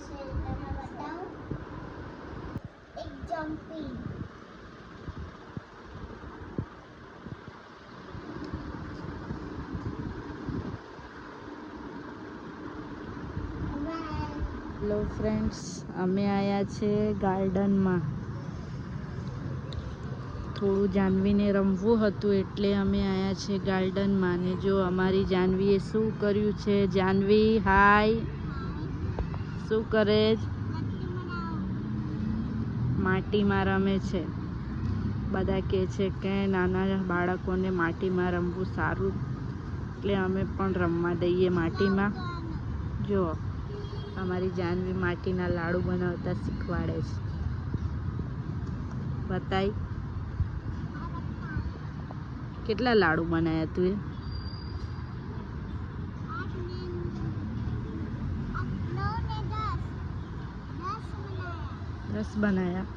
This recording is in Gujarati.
છે તમે બતાવો. એક જમ્પિંગ. હેલો ફ્રેન્ડ્સ, અમે આવ્યા છે ગાર્ડનમાં. થોડું જાનવીને રમવું હતું એટલે અમે આવ્યા છે ગાર્ડનમાં. ને જો અમારી જાનવીએ શું કર્યું છે. જાનવી હાય, શું કરે? માટીમાં રમે છે. બધા કહે છે કે નાના બાળકોને માટીમાં રમવું સારું, એટલે અમે પણ રમવા દઈએ માટીમાં. જો અમારી જાનવી માટીના લાડુ બનાવતા શીખવાડે છે. બતાય કેટલા લાડુ બનાવ્યા તું? 10 બનાવ્યા.